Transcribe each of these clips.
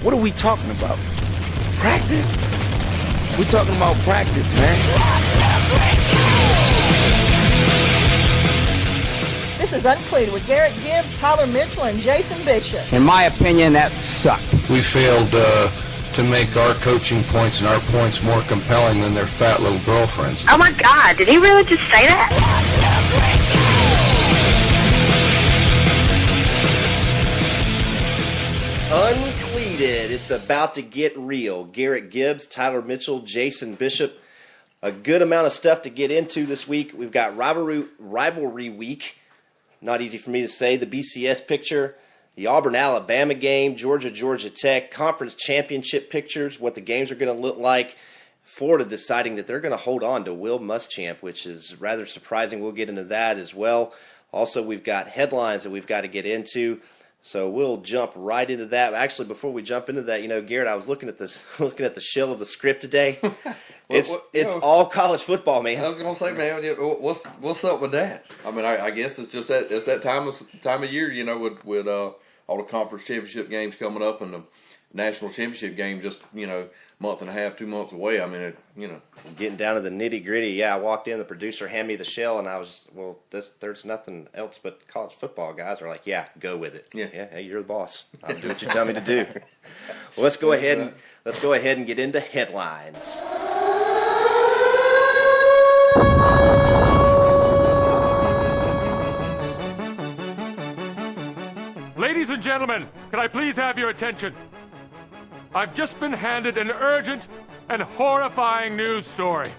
What are we talking about? Practice? We're talking about practice, man. This is UnCleated with Garrett Gibbs, Tyler Mitchell, and Jason Bishop. In my opinion, that sucked. We failed to make our coaching points and our points more compelling than their fat little girlfriends. Oh my God, did he really just say that? UnCleated. It's about to get real. Garrett Gibbs, Tyler Mitchell, Jason Bishop. A good amount of stuff to get into this week. We've got rivalry week. Not easy for me to say. The BCS picture, the Auburn-Alabama game, Georgia-Georgia Tech, conference championship pictures, what the games are going to look like. Florida deciding that they're going to hold on to Will Muschamp, which is rather surprising. We'll get into that as well. Also, we've got headlines that we've got to get into. So we'll jump right into that. Actually, before we jump into that, Garrett, I was looking at the shell of the script today. It's all college football, man. I was gonna say, man, what's up with that? I mean, I guess it's just that time of year, with all the conference championship games coming up and the national championship game just month and a half, 2 months away. I mean, getting down to the nitty gritty. Yeah, I walked in, the producer handed me the shell, and I was just, there's nothing else but college football. Guys are like, yeah, go with it. Yeah, hey, you're the boss. I'll do what you tell me to do. Well, let's go ahead and get into headlines. Ladies and gentlemen, can I please have your attention? I've just been handed an urgent and horrifying news story.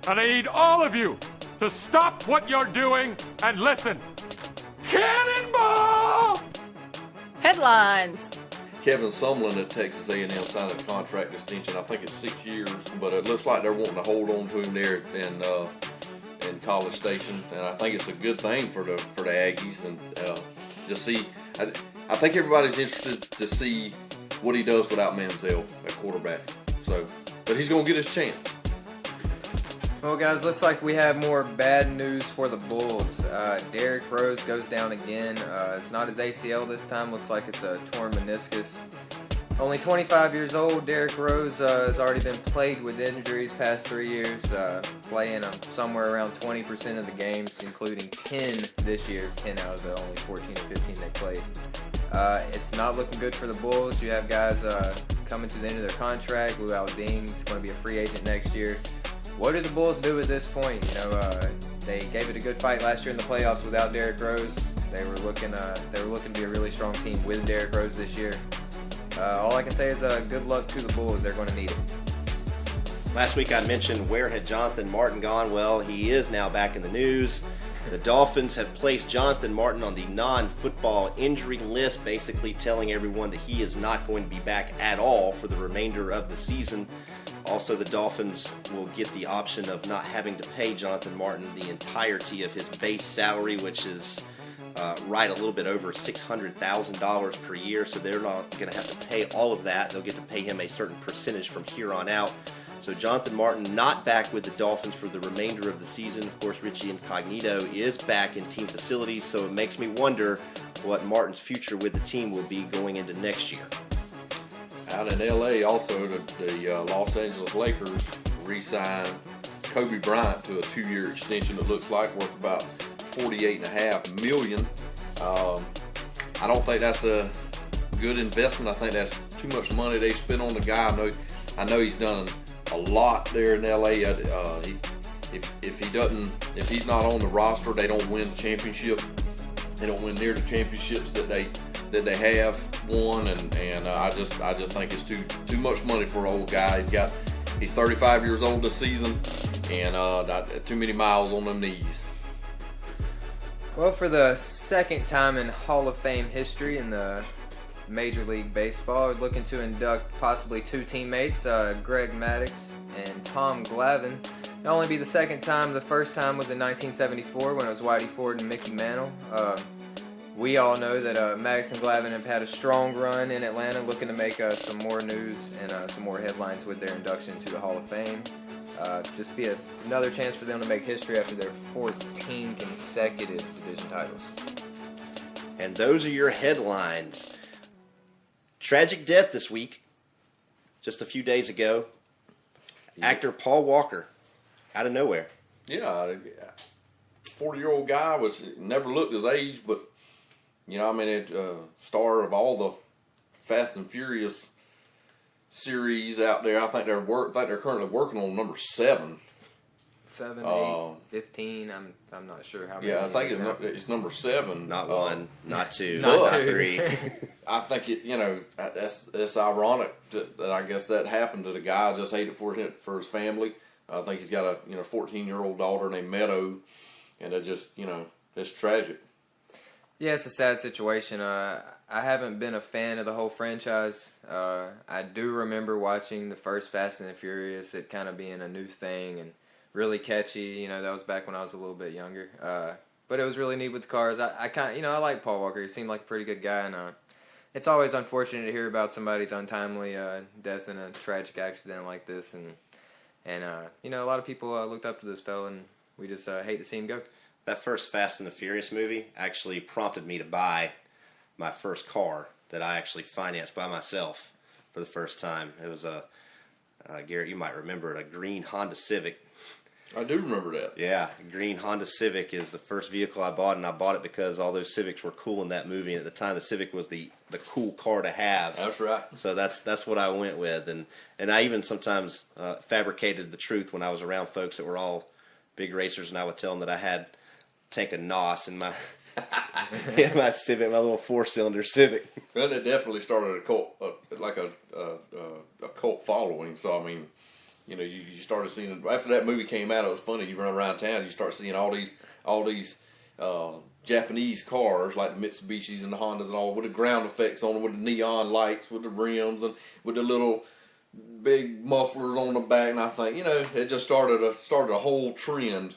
And I need all of you to stop what you're doing and listen. Cannonball! Headlines. Kevin Sumlin at Texas A&M signed a contract extension. I think it's 6 years, but it looks like they're wanting to hold on to him there in College Station, and I think it's a good thing for the Aggies and to see. I think everybody's interested to see what he does without Manziel at quarterback. So, but he's going to get his chance. Well, guys, looks like we have more bad news for the Bulls. Derrick Rose goes down again. It's not his ACL this time. Looks like it's a torn meniscus. Only 25 years old, Derrick Rose has already been plagued with injuries past 3 years, playing somewhere around 20% of the games, including 10 this year, 10 out of the only 14 or 15 they played. It's not looking good for the Bulls. You have guys coming to the end of their contract. Lou Alcind's going to be a free agent next year. What do the Bulls do at this point? They gave it a good fight last year in the playoffs without Derrick Rose. They were looking to be a really strong team with Derrick Rose this year. All I can say is good luck to the Bulls. They're going to need it. Last week I mentioned where had Jonathan Martin gone. Well, he is now back in the news. The Dolphins have placed Jonathan Martin on the non-football injury list, basically telling everyone that he is not going to be back at all for the remainder of the season. Also, the Dolphins will get the option of not having to pay Jonathan Martin the entirety of his base salary, which is right a little bit over $600,000 per year, so they're not going to have to pay all of that. They'll get to pay him a certain percentage from here on out. So Jonathan Martin not back with the Dolphins for the remainder of the season. Of course, Richie Incognito is back in team facilities, so it makes me wonder what Martin's future with the team will be going into next year. Out in L.A., also, the Los Angeles Lakers re-signed Kobe Bryant to a 2-year extension, it looks like, worth about $48.5 million. I don't think that's a good investment. I think that's too much money they spent on the guy. I know he's done a lot there in LA. If he's not on the roster, they don't win the championship. They don't win near the championships that they have won, and I just think it's too much money for an old guy. He's 35 years old this season, and too many miles on them knees. Well, for the second time in Hall of Fame history in the Major League Baseball, we're looking to induct possibly 2 teammates, Greg Maddux and Tom Glavine. It'll only be the second time. The first time was in 1974 when it was Whitey Ford and Mickey Mantle. We all know that Maddux and Glavine have had a strong run in Atlanta, looking to make some more news and some more headlines with their induction to the Hall of Fame. Just be another chance for them to make history after their 14 consecutive division titles. And those are your headlines. Tragic death this week. Just a few days ago. Actor Paul Walker, out of nowhere. Yeah, 40-year-old guy never looked his age, but star of all the Fast and Furious series out there. I think they're currently working on number 7. 7, 8, 15. I'm not sure how many. Yeah, I think it's number 7. Not 1, not 2, not 3. I think that's ironic that I guess that happened to the guy. I just hate it for his family. I think he's got a 14-year-old daughter named Meadow, and it just it's tragic. Yeah, it's a sad situation. I haven't been a fan of the whole franchise. I do remember watching the first Fast and the Furious, it kind of being a new thing and really catchy. That was back when I was a little bit younger. But it was really neat with the cars. I kind of, I like Paul Walker. He seemed like a pretty good guy, and it's always unfortunate to hear about somebody's untimely death in a tragic accident like this. And a lot of people looked up to this fella, and we just hate to see him go. That first Fast and the Furious movie actually prompted me to buy my first car that I actually financed by myself for the first time. It was Garrett, you might remember it, a green Honda Civic. I do remember that. Yeah, green Honda Civic is the first vehicle I bought, and I bought it because all those Civics were cool in that movie, and at the time the Civic was the cool car to have. That's right. So that's what I went with, and I even sometimes fabricated the truth when I was around folks that were all big racers, and I would tell them that I had a tank of NOS in my my Civic, my little 4-cylinder Civic. Well, it definitely started a cult, a cult following. So I mean, you started seeing after that movie came out. It was funny. You run around town, you start seeing all these Japanese cars like the Mitsubishis and the Hondas and all with the ground effects on them, with the neon lights, with the rims, and with the little big mufflers on the back. And I think it just started a whole trend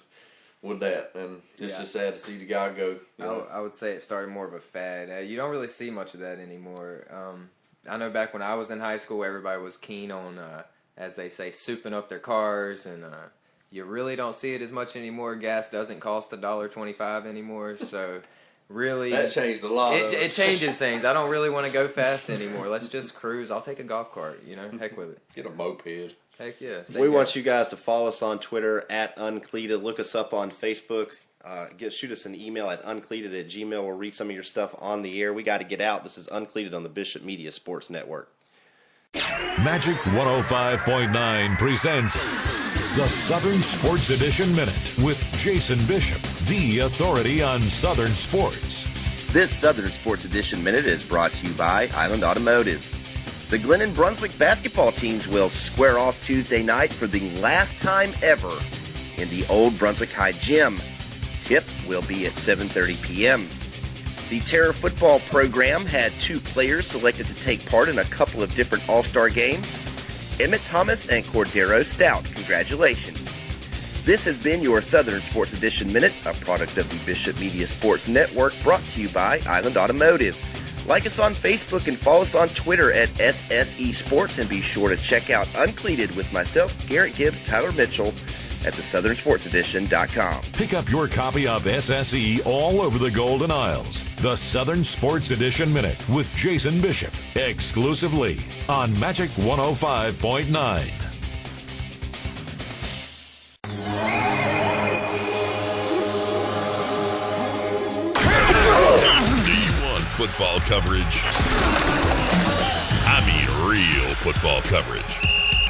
with that, and it's just sad to see the guy go. I would say it started more of a fad. You don't really see much of that anymore. I know back when I was in high school, everybody was keen on, as they say, souping up their cars, and you really don't see it as much anymore. Gas doesn't cost $1.25 anymore, so really that changed a lot. It changes things. I don't really want to go fast anymore. Let's just cruise. I'll take a golf cart. Heck with it. Get a moped. Heck yeah. We want you guys to follow us on Twitter at UnCleated. Look us up on Facebook. Shoot us an email at uncleated@gmail. We'll read some of your stuff on the air. We got to get out. This is UnCleated on the Bishop Media Sports Network. Magic 105.9 presents the Southern Sports Edition Minute with Jason Bishop, the authority on Southern sports. This Southern Sports Edition Minute is brought to you by Island Automotive. The Glen and Brunswick basketball teams will square off Tuesday night for the last time ever in the old Brunswick High Gym. Tip will be at 7:30 p.m. The Terror football program had 2 players selected to take part in a couple of different all-star games. Emmett Thomas and Cordero Stout. Congratulations. This has been your Southern Sports Edition Minute, a product of the Bishop Media Sports Network, brought to you by Island Automotive. Like us on Facebook and follow us on Twitter at SSE Sports, and be sure to check out UnCleated with myself, Garrett Gibbs, Tyler Mitchell, at theSouthernSportsEdition.com. Pick up your copy of SSE all over the Golden Isles. The Southern Sports Edition Minute with Jason Bishop, exclusively on Magic 105.9. D1 football coverage. I mean real football coverage.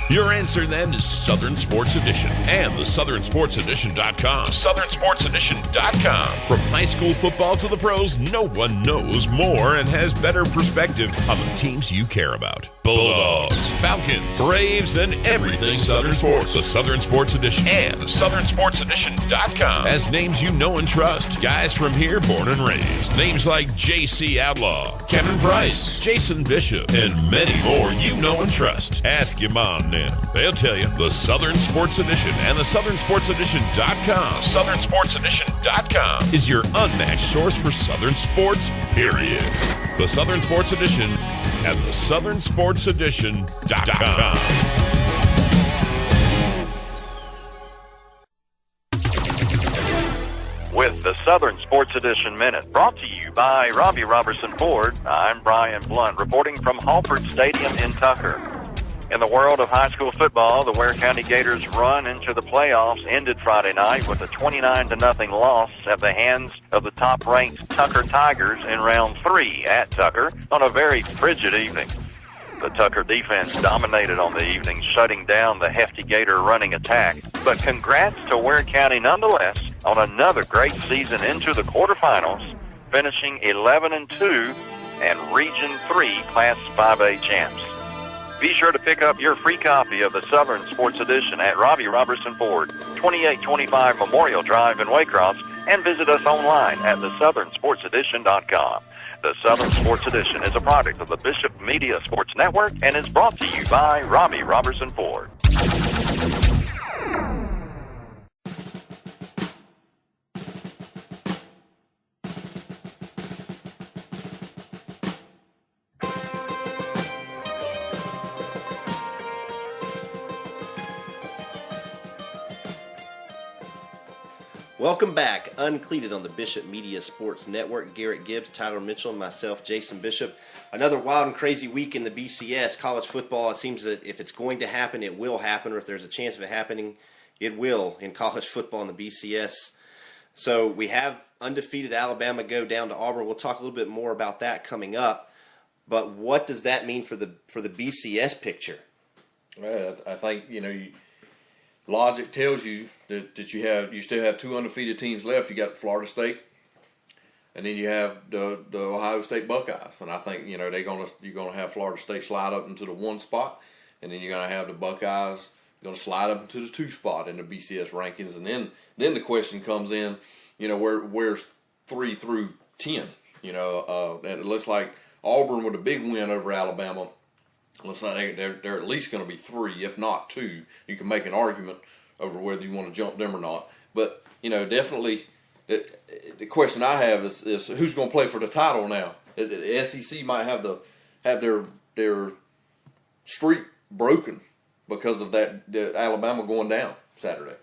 Your answer then is Southern Sports Edition and the SouthernSportsEdition.com. SouthernSportsEdition.com. From high school football to the pros, no one knows more and has better perspective on the teams you care about. Bulldogs, Falcons, Braves, and everything Southern Sports. The Southern Sports Edition and the SouthernSportsEdition.com has names you know and trust. Guys from here, born and raised. Names like J.C. Outlaw, Kevin Price, Jason Bishop, and many more you know and trust. Ask your mom now. They'll tell you. The Southern Sports Edition and the SouthernSportsEdition.com. SouthernSportsEdition.com is your unmatched source for Southern sports, period. The Southern Sports Edition at the SouthernSportsEdition.com. with the Southern Sports Edition Minute, brought to you by Robbie Robertson Ford. I'm Brian Blunt, reporting from Halford Stadium in Tucker. In the world of high school football, the Ware County Gators' run into the playoffs ended Friday night with a 29-0 loss at the hands of the top-ranked Tucker Tigers in round 3 at Tucker on a very frigid evening. The Tucker defense dominated on the evening, shutting down the hefty Gator running attack. But congrats to Ware County nonetheless on another great season into the quarterfinals, finishing 11-2 and Region 3 Class 5A champs. Be sure to pick up your free copy of the Southern Sports Edition at Robbie Robertson Ford, 2825 Memorial Drive in Waycross, and visit us online at thesouthernsportsedition.com. The Southern Sports Edition is a product of the Bishop Media Sports Network and is brought to you by Robbie Robertson Ford. Welcome back. UnCleated on the Bishop Media Sports Network. Garrett Gibbs, Tyler Mitchell, and myself, Jason Bishop. Another wild and crazy week in the BCS. College football, it seems that if it's going to happen, it will happen, or if there's a chance of it happening, it will in college football in the BCS. So we have undefeated Alabama go down to Auburn. We'll talk a little bit more about that coming up. But what does that mean for the BCS picture? Well, I think, logic tells you that you still have 2 undefeated teams left. You got Florida State, and then you have the Ohio State Buckeyes. And I think you're gonna have Florida State slide up into the 1 spot, and then you're gonna have the Buckeyes gonna slide up into the 2 spot in the BCS rankings. And then the question comes in, where's 3 through 10? And it looks like Auburn with a big win over Alabama. Looks like they're at least going to be 3, if not 2. You can make an argument over whether you want to jump them or not. But, definitely the question I have is who's going to play for the title now? The SEC might have their streak broken because of the Alabama going down Saturday.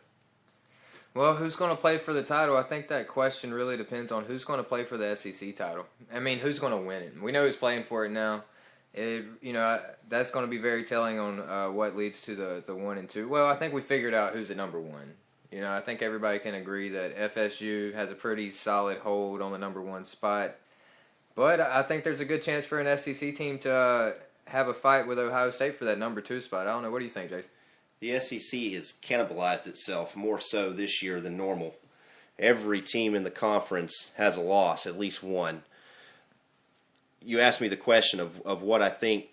Well, who's going to play for the title? I think that question really depends on who's going to play for the SEC title. I mean, who's going to win it? We know who's playing for it now. That's going to be very telling on what leads to the 1 and 2. Well, I think we figured out who's the number 1. I think everybody can agree that FSU has a pretty solid hold on the number 1 spot. But I think there's a good chance for an SEC team to have a fight with Ohio State for that number 2 spot. I don't know. What do you think, Jason? The SEC has cannibalized itself more so this year than normal. Every team in the conference has a loss, at least one. You asked me the question of what I think.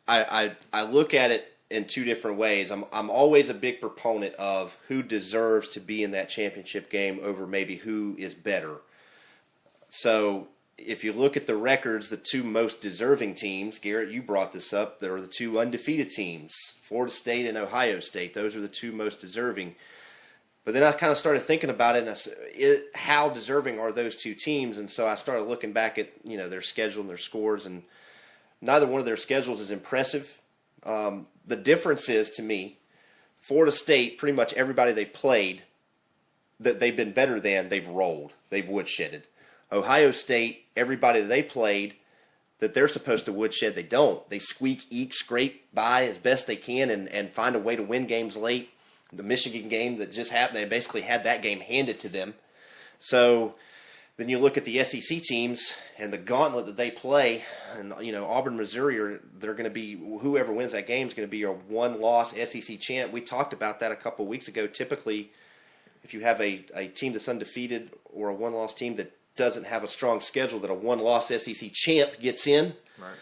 I look at it in 2 different ways. I'm always a big proponent of who deserves to be in that championship game over maybe who is better. So if you look at the records, the 2 most deserving teams, Garrett, you brought this up, there are the 2 undefeated teams, Florida State and Ohio State. Those are the 2 most deserving. But then I kind of started thinking about it, and I said, how deserving are those 2 teams? And so I started looking back at their schedule and their scores, and neither one of their schedules is impressive. The difference is, to me, Florida State, pretty much everybody they've played that they've been better than, they've rolled. They've woodshedded. Ohio State, everybody they played that they're supposed to woodshed, they don't. They squeak, eke, scrape by as best they can and find a way to win games late. The Michigan game that just happened, they basically had that game handed to them. So then you look at the SEC teams and the gauntlet that they play, and Auburn, Missouri, they're going to be, whoever wins that game is going to be a 1-loss SEC champ. We talked about that a couple of weeks ago. Typically, if you have a team that's undefeated or a 1-loss team that doesn't have a strong schedule, that a 1-loss SEC champ gets in. Right.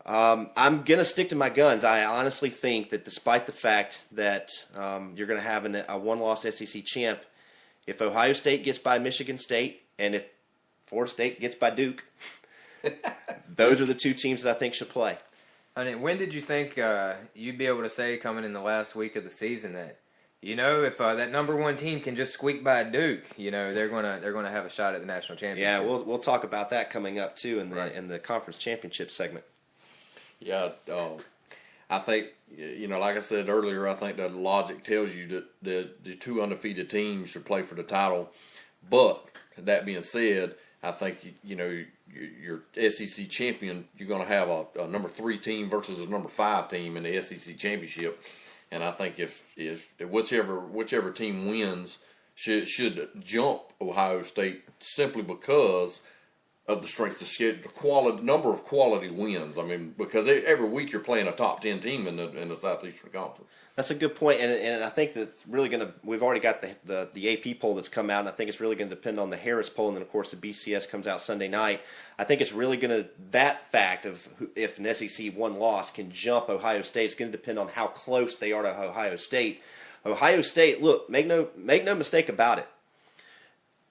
I'm going to stick to my guns. I honestly think that despite the fact that you're going to have a 1-loss SEC champ, if Ohio State gets by Michigan State and if Florida State gets by Duke, those are the 2 teams that I think should play. I mean, when did you think you'd be able to say coming in the last week of the season that, if that number 1 team can just squeak by Duke, they're gonna have a shot at the national championship? Yeah, we'll talk about that coming up too in the conference championship segment. Yeah, I think, like I said earlier, I think that logic tells you that the 2 undefeated teams should play for the title. But that being said, I think your SEC champion, you're going to have a number 3 team versus a number 5 team in the SEC championship, and I think if whichever team wins should jump Ohio State simply because of the strength of schedule, the quality, number of quality wins. I mean, because every week you're playing a top 10 team in the Southeastern Conference. That's a good point, and I think that's really going to. We've already got the AP poll that's come out, and I think it's really going to depend on the Harris poll, and then of course the BCS comes out Sunday night. I think it's really going to, that fact of if an SEC one-loss can jump Ohio State, it's going to depend on how close they are to Ohio State. Ohio State, look, make no mistake about it.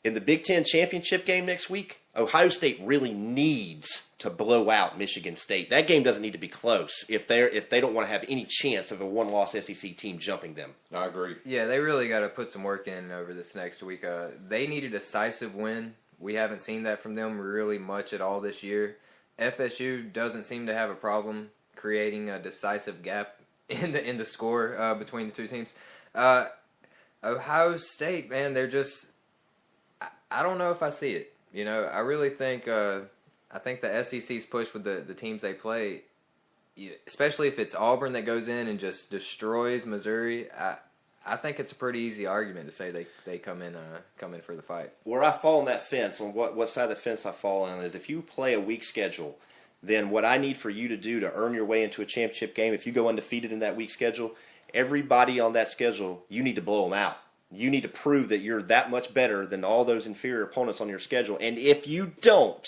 In the Big Ten championship game next week, Ohio State really needs to blow out Michigan State. That game doesn't need to be close if they don't want to have any chance of a one-loss SEC team jumping them. I agree. Yeah, they really got to put some work in over this next week. They need a decisive win. We haven't seen that from them really much at all this year. FSU doesn't seem to have a problem creating a decisive gap in the score between the two teams. Ohio State, man, they're just. I don't know if I see it. I really think I think the SEC's push with the teams they play, especially if it's Auburn that goes in and just destroys Missouri. I think it's a pretty easy argument to say they come in for the fight. Where I fall on that fence, on what side of the fence I fall on, is if you play a weak schedule, then what I need for you to do to earn your way into a championship game, if you go undefeated in that weak schedule, everybody on that schedule, you need to blow them out. You need to prove that you're that much better than all those inferior opponents on your schedule. And if you don't,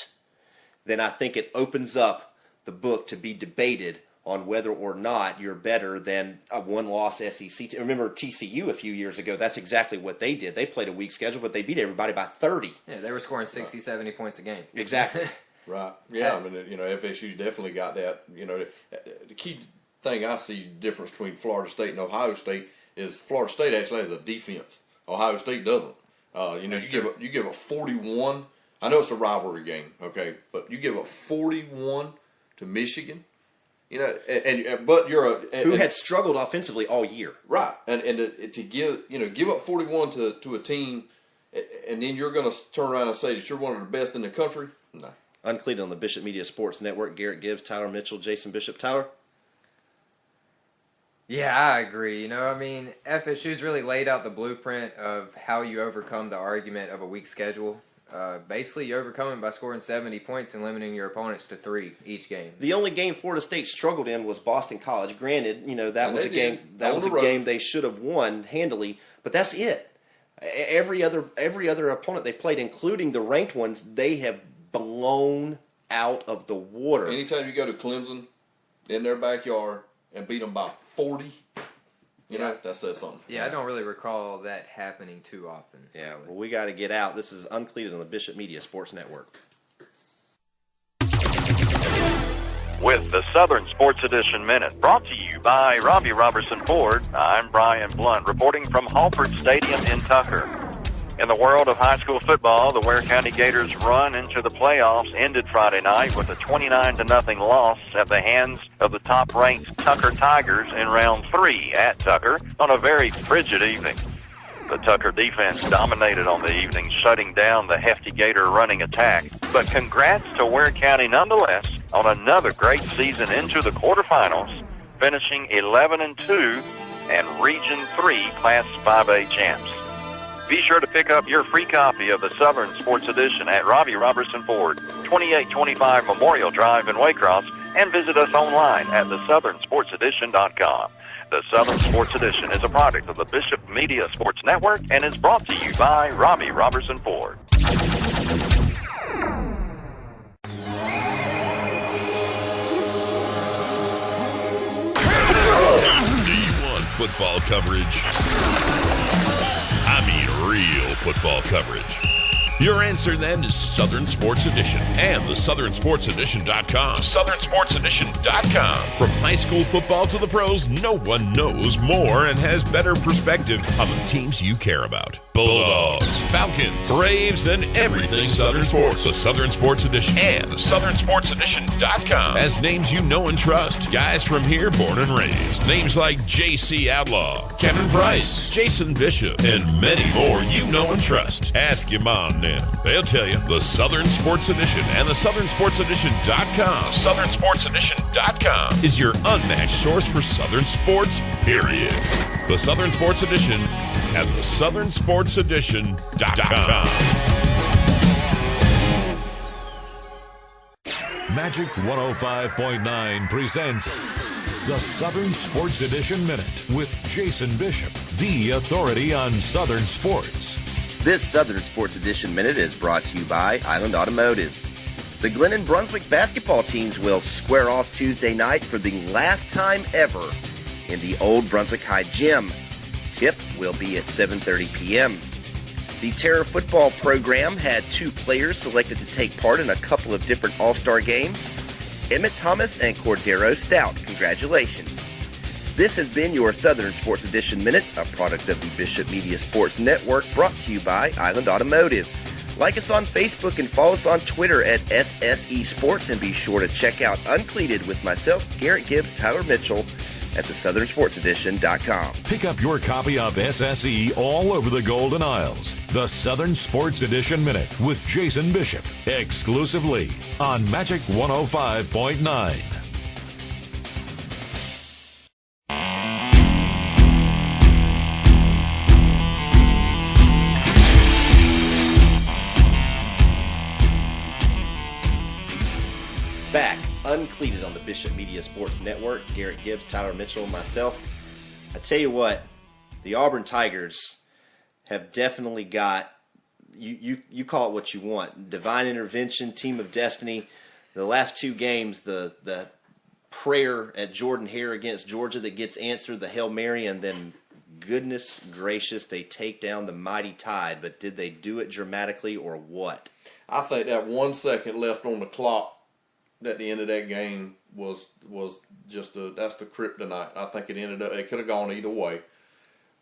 then I think it opens up the book to be debated on whether or not you're better than a one-loss SEC. Remember TCU a few years ago, that's exactly what they did. They played a weak schedule, but they beat everybody by 30. Yeah, they were scoring 60, 70 points a game. Exactly. Right. Yeah, I mean, FSU's definitely got that. The key thing I see difference between Florida State and Ohio State is Florida State actually has a defense. Ohio State doesn't. You give up 41. I know it's a rivalry game, okay, but you give up 41 to Michigan. But you're who had struggled offensively all year, right? And to give up 41 to a team, and then you're going to turn around and say that you're one of the best in the country. No. UnCleated on the Bishop Media Sports Network. Garrett Gibbs, Tyler Mitchell, Jason Bishop. Tyler? Yeah, I agree. FSU's really laid out the blueprint of how you overcome the argument of a weak schedule. Basically, you overcome it by scoring 70 points and limiting your opponents to 3 each game. The only game Florida State struggled in was Boston College. Granted, that was a game game they should have won handily, but that's it. Every other opponent they played, including the ranked ones, they have blown out of the water. Anytime you go to Clemson in their backyard and beat them by 40, that says something. Yeah, I don't really recall that happening too often. Yeah, well, we got to get out. This is UnCleated on the Bishop Media Sports Network. With the Southern Sports Edition Minute, brought to you by Robbie Robertson Ford, I'm Brian Blunt, reporting from Halford Stadium in Tucker. In the world of high school football, the Ware County Gators' run into the playoffs ended Friday night with a 29-0 loss at the hands of the top-ranked Tucker Tigers in round 3 at Tucker on a very frigid evening. The Tucker defense dominated on the evening, shutting down the hefty Gator running attack. But congrats to Ware County nonetheless on another great season into the quarterfinals, finishing 11-2 and Region 3 Class 5A champs. Be sure to pick up your free copy of the Southern Sports Edition at Robbie Robertson Ford, 2825 Memorial Drive in Waycross, and visit us online at thesouthernsportsedition.com. The Southern Sports Edition is a product of the Bishop Media Sports Network and is brought to you by Robbie Robertson Ford. D1 football coverage. I mean real football coverage. Your answer then is Southern Sports Edition and the SouthernSportsEdition.com. SouthernSportsEdition.com. From high school football to the pros, no one knows more and has better perspective on the teams you care about. Bulldogs, Falcons, Braves, and everything Southern Sports. The Southern Sports Edition and the SouthernSportsEdition.com has names you know and trust. Guys from here, born and raised. Names like J.C. Outlaw, Kevin Price, Jason Bishop, and many more you know and trust. Ask your mom now. They'll tell you. The Southern Sports Edition and the SouthernSportsEdition.com. SouthernSportsEdition.com is your unmatched source for Southern sports, period. The Southern Sports Edition at the SouthernSportsEdition.com. Magic 105.9 presents the Southern Sports Edition Minute with Jason Bishop, the authority on Southern sports. This Southern Sports Edition Minute is brought to you by Island Automotive. The Glen and Brunswick basketball teams will square off Tuesday night for the last time ever in the old Brunswick High Gym. Tip will be at 7:30 p.m. The Terror football program had 2 players selected to take part in a couple of different all-star games. Emmett Thomas and Cordero Stout. Congratulations. This has been your Southern Sports Edition Minute, a product of the Bishop Media Sports Network, brought to you by Island Automotive. Like us on Facebook and follow us on Twitter at SSE Sports, and be sure to check out UnCleated with myself, Garrett Gibbs, Tyler Mitchell, at the SouthernSportsEdition.com. Pick up your copy of SSE all over the Golden Isles. The Southern Sports Edition Minute with Jason Bishop, exclusively on Magic 105.9. Back, UnCleated on the Bishop Media Sports Network. Garrett Gibbs, Tyler Mitchell, myself. I tell you what, the Auburn Tigers have definitely got, you call it what you want, divine intervention, team of destiny. The last 2 games, the prayer at Jordan Hare against Georgia that gets answered, the Hail Mary, and then goodness gracious, they take down the mighty Tide. But did they do it dramatically or what? I think that 1 second left on the clock at the end of that game was just that's the kryptonite. I think it could have gone either way,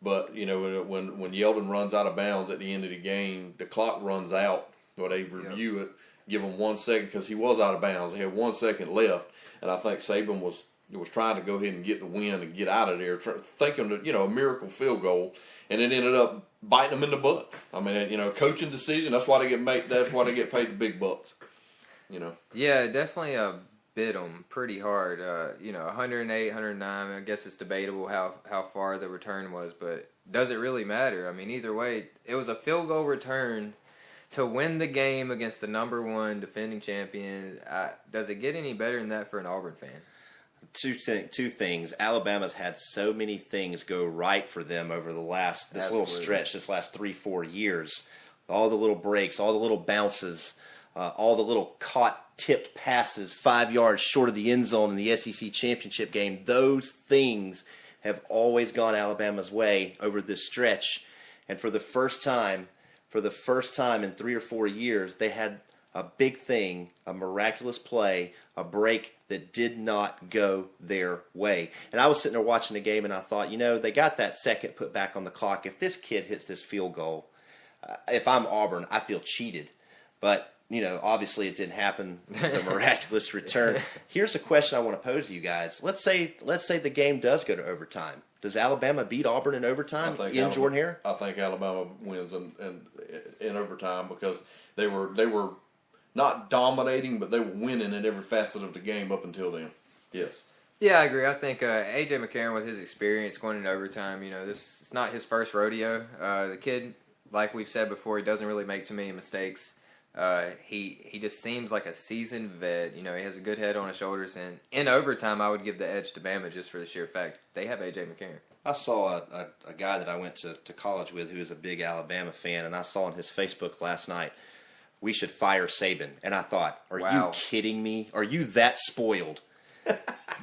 but you know, when Yeldon runs out of bounds at the end of the game, the clock runs out, or they review it, give him 1 second because he was out of bounds. They had 1 second left, and I think Saban was trying to go ahead and get the win and get out of there, thinking that, a miracle field goal, and it ended up biting them in the butt. I mean, coaching decision. That's why they get paid the big bucks. Yeah, definitely bit them pretty hard. 108, 109. I guess it's debatable how far the return was, but does it really matter? I mean, either way, it was a field goal return to win the game against the number 1 defending champion. Does it get any better than that for an Auburn fan? Two things. Alabama's had so many things go right for them over the last little stretch, this last 3-4 years. All the little breaks, all the little bounces. All the little caught, tipped passes 5 yards short of the end zone in the SEC championship game, those things have always gone Alabama's way over this stretch. And for the first time in 3 or 4 years, they had a big thing, a miraculous play, a break that did not go their way. And I was sitting there watching the game, and I thought, they got that second put back on the clock. If this kid hits this field goal, if I'm Auburn, I feel cheated. But obviously it didn't happen, the miraculous return. Here's a question I want to pose to you guys. Let's say the game does go to overtime. Does Alabama beat Auburn in overtime Jordan Hare? I think Alabama wins in overtime because they were not dominating, but they were winning in every facet of the game up until then. Yes. Yeah, I agree. I think A.J. McCarron, with his experience going into overtime, it's not his first rodeo. The kid, like we've said before, he doesn't really make too many mistakes. He just seems like a seasoned vet. He has a good head on his shoulders, and in overtime, I would give the edge to Bama just for the sheer fact they have A.J. McCarron. I saw a guy that I went to college with who is a big Alabama fan, and I saw on his Facebook last night, we should fire Saban. And I thought, are you kidding me? Are you that spoiled?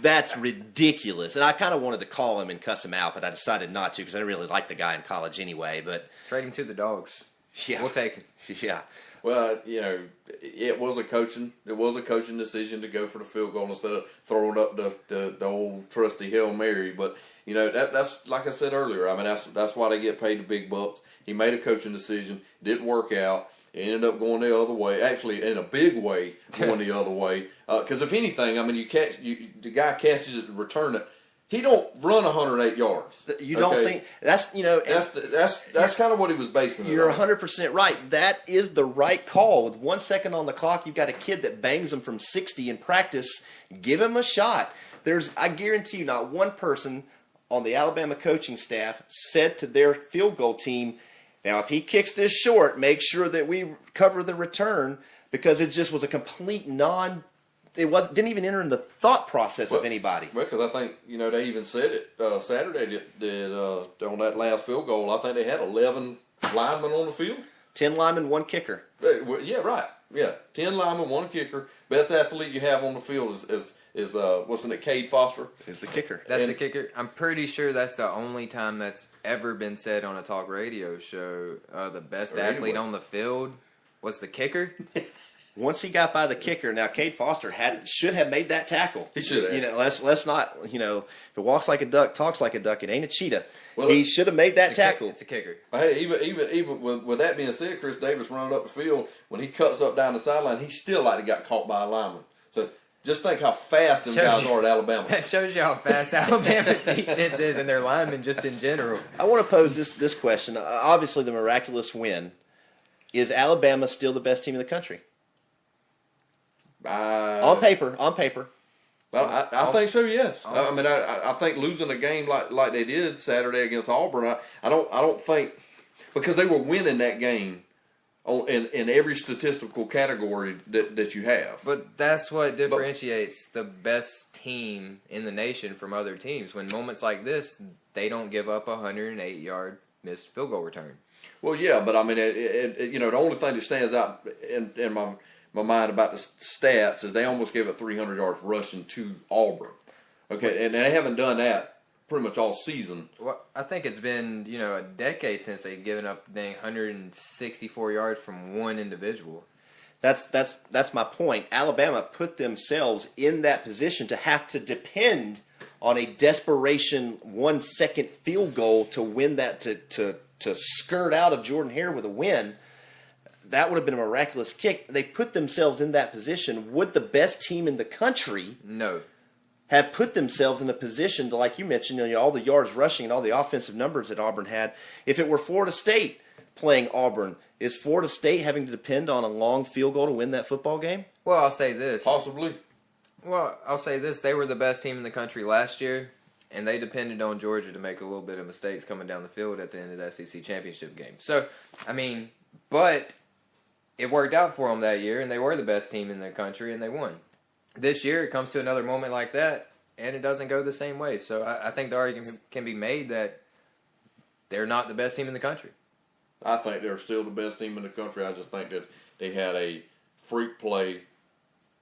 That's ridiculous. And I kind of wanted to call him and cuss him out, but I decided not to because I didn't really like the guy in college anyway. But trade him to the Dogs. Yeah. We'll take him. Yeah. Well, it was a coaching decision to go for the field goal instead of throwing up the old trusty Hail Mary. But that's like I said earlier. I mean, that's why they get paid the big bucks. He made a coaching decision, didn't work out. It ended up going the other way. Actually, in a big way, going the other way. Because if anything, I mean, the guy catches it and return it. He don't run 108 yards. You don't think that's that's kind of what he was basing it on. You're 100% right. That is the right call. With 1 second on the clock, you've got a kid that bangs him from 60 in practice. Give him a shot. I guarantee you, not one person on the Alabama coaching staff said to their field goal team, "Now, if he kicks this short, make sure that we cover the return," because it just was a complete didn't even enter in the thought process of anybody. Well, because I think, they even said it Saturday that on that last field goal, I think they had 11 linemen on the field. 10 linemen, 1 kicker. Yeah, right. Yeah, 10 linemen, 1 kicker. Best athlete you have on the field is wasn't it Cade Foster? Is the kicker. That's the kicker. I'm pretty sure that's the only time that's ever been said on a talk radio show. The best athlete on the field was the kicker. Once he got by the kicker, now Cade Foster should have made that tackle. He should have. Let's not. If it walks like a duck, talks like a duck, it ain't a cheetah. Well, he should have made that tackle. It's a kicker. Hey, even with that being said, Chris Davis running up the field when he cuts up down the sideline, he still like he got caught by a lineman. So just think how fast them guys are at Alabama. That shows you how fast Alabama's defense is and their linemen just in general. I want to pose this question. Obviously, the miraculous win. Is Alabama still the best team in the country? On paper. Well, I think so. Yes. I mean, I think losing a game like they did Saturday against Auburn, I don't think, because they were winning that game in every statistical category that you have. But that's what differentiates the best team in the nation from other teams. When moments like this, they don't give up a 108-yard missed field goal return. Well, yeah, but I mean, the only thing that stands out in my mind about the stats is they almost gave it 300 yards rushing to Auburn. Okay, and they haven't done that pretty much all season. Well, I think it's been a decade since they've given up 164 yards from one individual. That's my point. Alabama put themselves in that position to have to depend on a desperation 1 second field goal to win that to skirt out of Jordan Hare with a win. That would have been a miraculous kick. They put themselves in that position. Would the best team in the country have put themselves in a position to, like you mentioned, all the yards rushing and all the offensive numbers that Auburn had? If it were Florida State playing Auburn, is Florida State having to depend on a long field goal to win that football game? Well, I'll say this. Possibly. Well, I'll say this. They were the best team in the country last year, and they depended on Georgia to make a little bit of mistakes coming down the field at the end of the SEC championship game. So, I mean, but it worked out for them that year, and they were the best team in the country, and they won. This year, it comes to another moment like that, and it doesn't go the same way. So I think the argument can be made that they're not the best team in the country. I think they're still the best team in the country. I just think that they had a freak play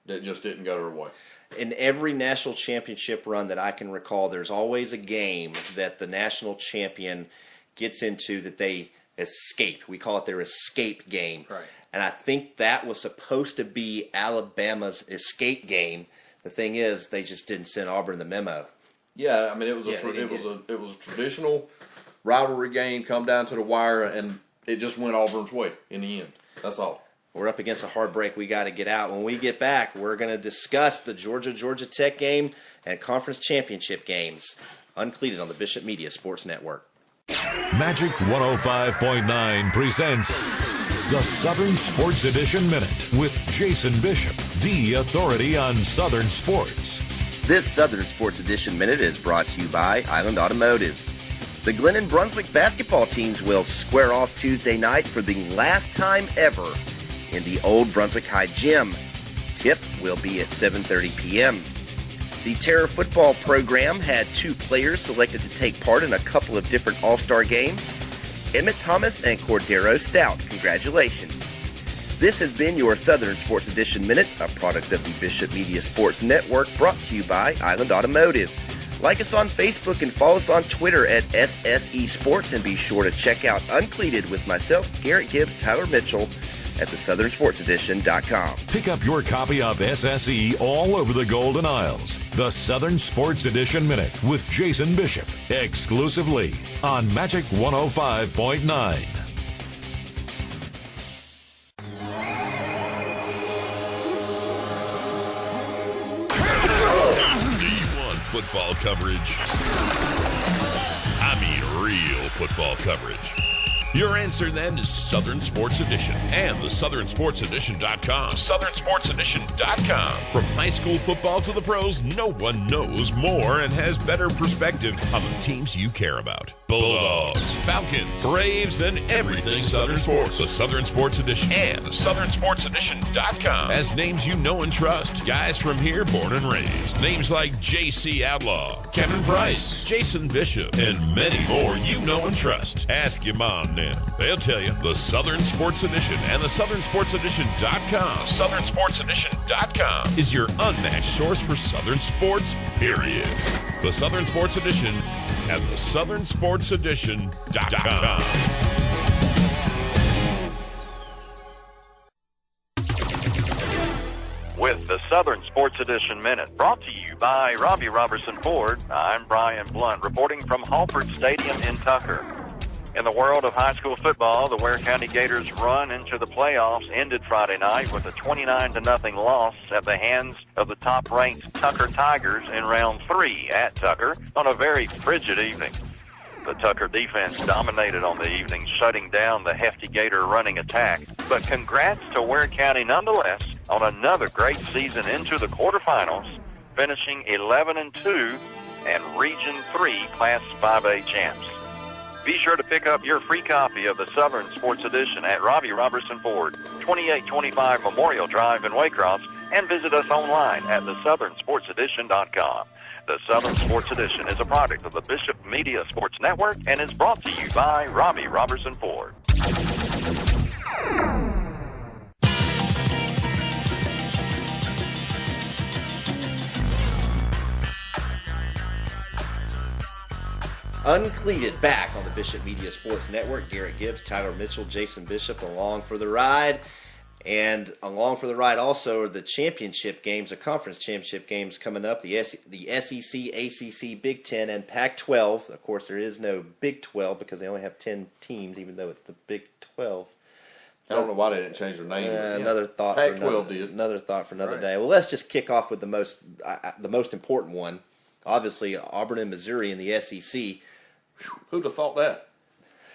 that just didn't go their way. In every national championship run that I can recall, there's always a game that the national champion gets into that they escape. We call it their escape game. Right. And I think that was supposed to be Alabama's escape game. The thing is, they just didn't send Auburn the memo. Yeah, I mean, it was a traditional rivalry game, come down to the wire, and it just went Auburn's way in the end. That's all. We're up against a hard break. We got to get out. When we get back, we're going to discuss the Georgia Tech game and conference championship games. UnCleated on the Bishop Media Sports Network. Magic 105.9 presents the Southern Sports Edition Minute with Jason Bishop, the authority on Southern sports. This Southern Sports Edition Minute is brought to you by Island Automotive. The Glenn and Brunswick basketball teams will square off Tuesday night for the last time ever in the old Brunswick High Gym. Tip will be at 7:30 p.m. The Terror football program had 2 players selected to take part in a couple of different all-star games. Emmett Thomas and Cordero Stout. Congratulations. This has been your Southern Sports Edition Minute, a product of the Bishop Media Sports Network, brought to you by Island Automotive. Like us on Facebook and follow us on Twitter at SSE Sports, and be sure to check out UnCleated with myself, Garrett Gibbs, Tyler Mitchell at theSouthernSportsEdition.com. Pick up your copy of SSE all over the Golden Isles. The Southern Sports Edition Minute with Jason Bishop, exclusively on Magic 105.9. D1 football coverage. I mean real football coverage. Your answer then is Southern Sports Edition and the SouthernSportsEdition.com. SouthernSportsEdition.com. From high school football to the pros, no one knows more and has better perspective on the teams you care about. Bulldogs, Falcons, Braves, and everything Southern Sports. The Southern Sports Edition and the SouthernSportsEdition.com has names you know and trust. Guys from here, born and raised. Names like J.C. Outlaw, Kevin Price, Jason Bishop, and many more you know and trust. Ask your mom now. They'll tell you. The Southern Sports Edition and the SouthernSportsEdition.com. SouthernSportsEdition.com is your unmatched source for Southern sports, period. The Southern Sports Edition and the SouthernSportsEdition.com. With the Southern Sports Edition Minute, brought to you by Robbie Robertson Ford, I'm Brian Blunt, reporting from Halford Stadium in Tucker. In the world of high school football, the Ware County Gators' run into the playoffs ended Friday night with a 29-0 loss at the hands of the top-ranked Tucker Tigers in round 3 at Tucker on a very frigid evening. The Tucker defense dominated on the evening, shutting down the hefty Gator running attack. But congrats to Ware County nonetheless on another great season into the quarterfinals, finishing 11-2 and Region 3 Class 5A champs. Be sure to pick up your free copy of the Southern Sports Edition at Robbie Robertson Ford, 2825 Memorial Drive in Waycross, and visit us online at theSouthernSportsEdition.com. The Southern Sports Edition is a product of the Bishop Media Sports Network and is brought to you by Robbie Robertson Ford. UnCleated back on the Bishop Media Sports Network. Garrett Gibbs, Tyler Mitchell, Jason Bishop along for the ride. And along for the ride also are the championship games, the conference championship games coming up. The SEC, ACC, Big Ten, and Pac-12. Of course, there is no Big 12 because they only have 10 teams, even though it's the Big 12. I don't know why they didn't change their name. Another thought for another day. Well, let's just kick off with the most important one. Obviously, Auburn and Missouri in the SEC. Who'd have thought that?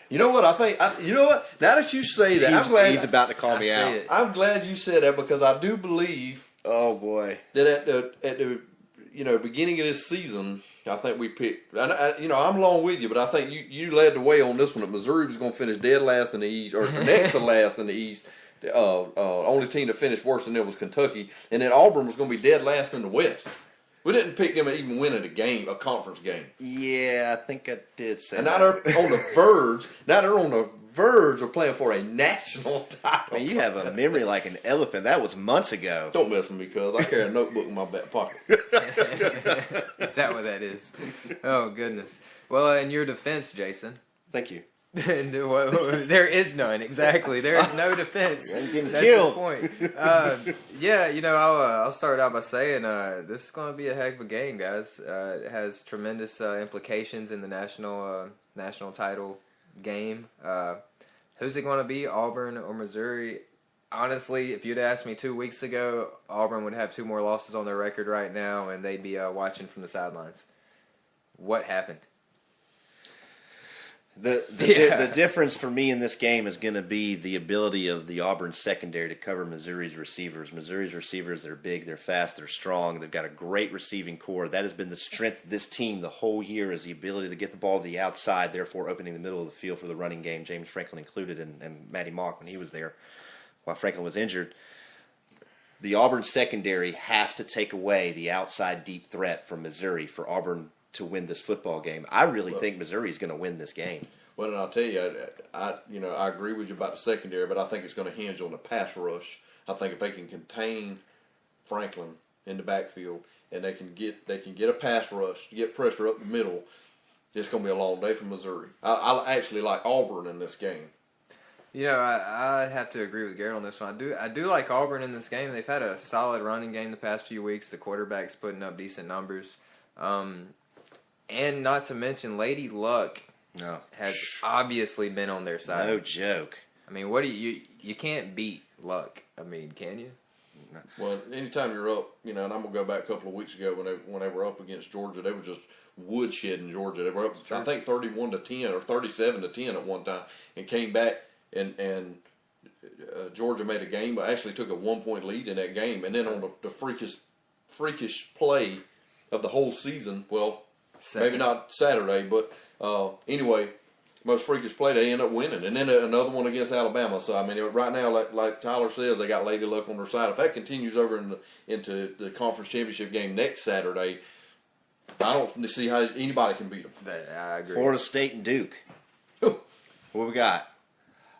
You know what? You know what? Now that you say that, I'm glad he's about to call me out. I'm glad you said that because I do believe. Oh boy! That at the beginning of this season, I think we picked. I'm along with you, but I think you led the way on this one. That Missouri was going to finish dead last in the East, or next to last in the East. Only team to finish worse than them was Kentucky, and then Auburn was going to be dead last in the West. We didn't pick them to even win a conference game. Yeah, I think I did say and that. Now they're on the verge. Now they're on the verge of playing for a national title. Man, you have a memory like an elephant. That was months ago. Don't mess with me, cuz I carry a notebook in my back pocket. Is that what that is? Oh, goodness. Well, in your defense, Jason. Thank you. There is none, exactly. There is no defense. You're getting That's killed. the point. I'll start out by saying this is going to be a heck of a game, guys. It has tremendous implications in the national title game. Who's it going to be, Auburn or Missouri? Honestly, if you'd asked me 2 weeks ago, Auburn would have 2 more losses on their record right now, and they'd be watching from the sidelines. What happened? The difference for me in this game is going to be the ability of the Auburn secondary to cover Missouri's receivers. Missouri's receivers, they're big, they're fast, they're strong. They've got a great receiving core. That has been the strength of this team the whole year, is the ability to get the ball to the outside, therefore opening the middle of the field for the running game, James Franklin included, and Matty Mock when he was there while Franklin was injured. The Auburn secondary has to take away the outside deep threat from Missouri for Auburn to win this football game. I really think Missouri is going to win this game. Well, and I'll tell you, I agree with you about the secondary, but I think it's going to hinge on the pass rush. I think if they can contain Franklin in the backfield and they can get a pass rush, get pressure up the middle, it's going to be a long day for Missouri. I actually like Auburn in this game. You know, I have to agree with Garrett on this one. I do like Auburn in this game. They've had a solid running game the past few weeks. The quarterback's putting up decent numbers. And not to mention, Lady Luck has obviously been on their side. No joke. I mean, what do you can't beat Luck. I mean, can you? Well, anytime you're up, and I'm gonna go back a couple of weeks ago when they were up against Georgia, they were just woodshedding Georgia. They were up, I think, 31-10 or 37-10 at one time, and came back and Georgia made a game, but actually took a 1-point lead in that game, and then on the freakish play of the whole season. Well, maybe not Saturday, but anyway. Most freakish play, they end up winning. And then another one against Alabama. So, I mean, right now, like Tyler says, they got Lady Luck on their side. If that continues over into the conference championship game next Saturday, I don't see how anybody can beat them. I agree. Florida State and Duke. What we got?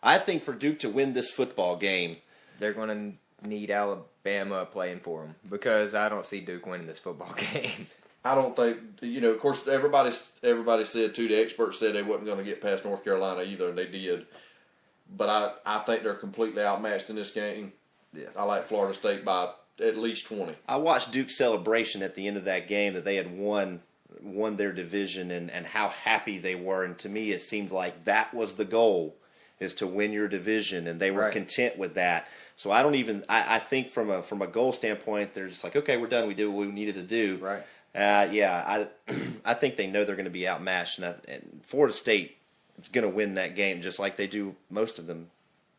I think for Duke to win this football game, they're going to need Alabama playing for them, because I don't see Duke winning this football game. I don't think, of course, everybody said, too, the experts said they wasn't going to get past North Carolina either, and they did. But I think they're completely outmatched in this game. Yeah. I like Florida State by at least 20. I watched Duke's celebration at the end of that game that they had won their division and how happy they were. And to me, it seemed like that was the goal, is to win your division, and they were content with that. So I think from a goal standpoint, they're just like, okay, we're done. We did what we needed to do. Right. I think they know they're going to be outmatched, and Florida State is going to win that game just like they do most of them.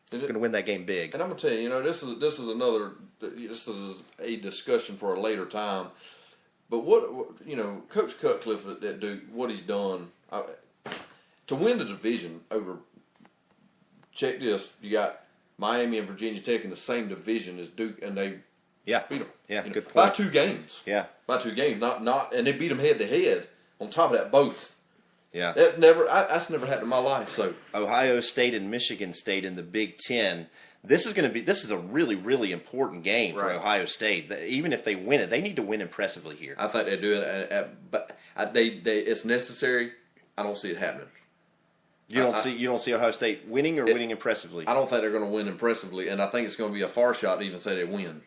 They're going to win that game big. And I'm going to tell you, this is a discussion for a later time. But Coach Cutcliffe at Duke, what he's done to win the division over. Check this: you got Miami and Virginia Tech in the same division as Duke, and they beat them. Yeah, good point. By 2 games. Yeah. By 2 games. And they beat them head to head. On top of that, both. Yeah. That's never happened in my life. So Ohio State and Michigan State in the Big Ten. This is a really, really important game for Ohio State. Even if they win it, they need to win impressively here. I think they do it, but it's necessary. I don't see it happening. You don't see Ohio State winning or winning impressively? I don't think they're going to win impressively, and I think it's going to be a far shot to even say they win.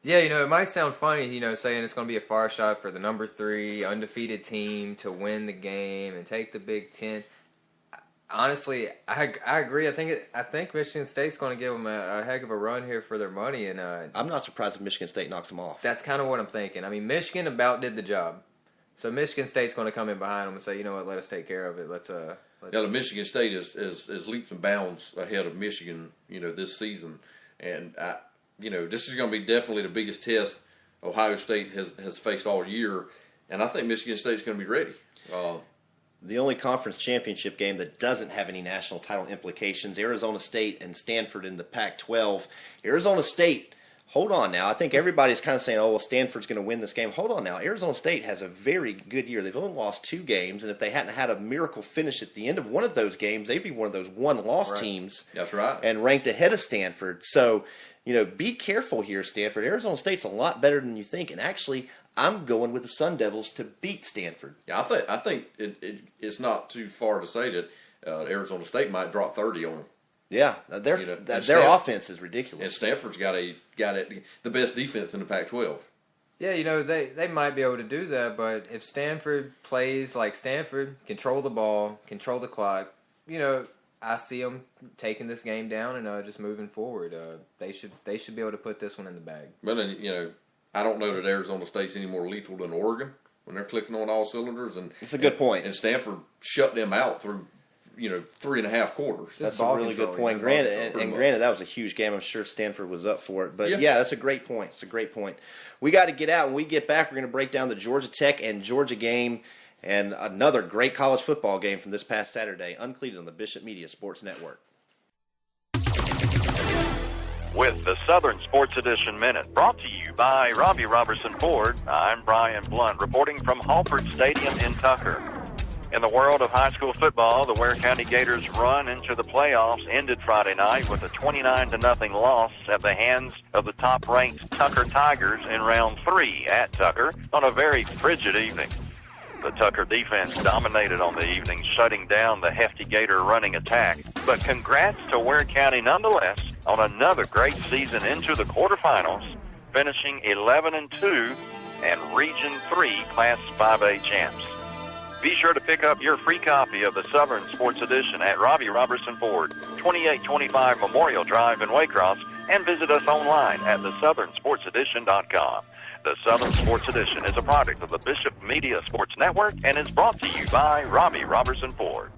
Yeah, it might sound funny, saying it's going to be a far shot for the number 3 undefeated team to win the game and take the Big Ten. Honestly, I agree. I think Michigan State's going to give them a heck of a run here for their money, and I'm not surprised if Michigan State knocks them off. That's kind of what I'm thinking. I mean, Michigan about did the job, so Michigan State's going to come in behind them and say, you know what, let us take care of it. The Michigan State is leaps and bounds ahead of Michigan, this season, and this is going to be definitely the biggest test Ohio State has faced all year, and I think Michigan State's going to be ready. The only conference championship game that doesn't have any national title implications, Arizona State and Stanford in the Pac-12. Arizona State, hold on now. I think everybody's kind of saying, oh, well, Stanford's going to win this game. Hold on now. Arizona State has a very good year. They've only lost 2 games, and if they hadn't had a miracle finish at the end of one of those games, they'd be one of those one-loss teams. That's right. And ranked ahead of Stanford. So, be careful here, Stanford. Arizona State's a lot better than you think, and actually, I'm going with the Sun Devils to beat Stanford. Yeah, I think it's not too far to say that Arizona State might drop 30 on them. Yeah, their offense is ridiculous. And Stanford's got the best defense in the Pac-12. Yeah, they might be able to do that, but if Stanford plays like Stanford, control the ball, control the clock, I see them taking this game down and just moving forward. They should be able to put this one in the bag. But then, I don't know that Arizona State's any more lethal than Oregon when they're clicking on all cylinders. And it's a good point. And Stanford shut them out through 3.5 quarters. That's a really good point. Granted, that was a huge game. I'm sure Stanford was up for it. But yeah, that's a great point. It's a great point. We got to get out. When we get back, we're going to break down the Georgia Tech and Georgia game and another great college football game from this past Saturday, UnCleated on the Bishop Media Sports Network. With the Southern Sports Edition Minute, brought to you by Robbie Robertson Ford, I'm Brian Blunt, reporting from Halford Stadium in Tucker. In the world of high school football, the Ware County Gators' run into the playoffs ended Friday night with a 29-0 loss at the hands of the top-ranked Tucker Tigers in round 3 at Tucker on a very frigid evening. The Tucker defense dominated on the evening, shutting down the hefty Gator running attack. But congrats to Ware County nonetheless on another great season into the quarterfinals, finishing 11-2 and Region 3 Class 5A champs. Be sure to pick up your free copy of the Southern Sports Edition at Robbie Robertson Ford, 2825 Memorial Drive in Waycross, and visit us online at thesouthernsportsedition.com. The Southern Sports Edition is a product of the Bishop Media Sports Network and is brought to you by Robbie Robertson Ford.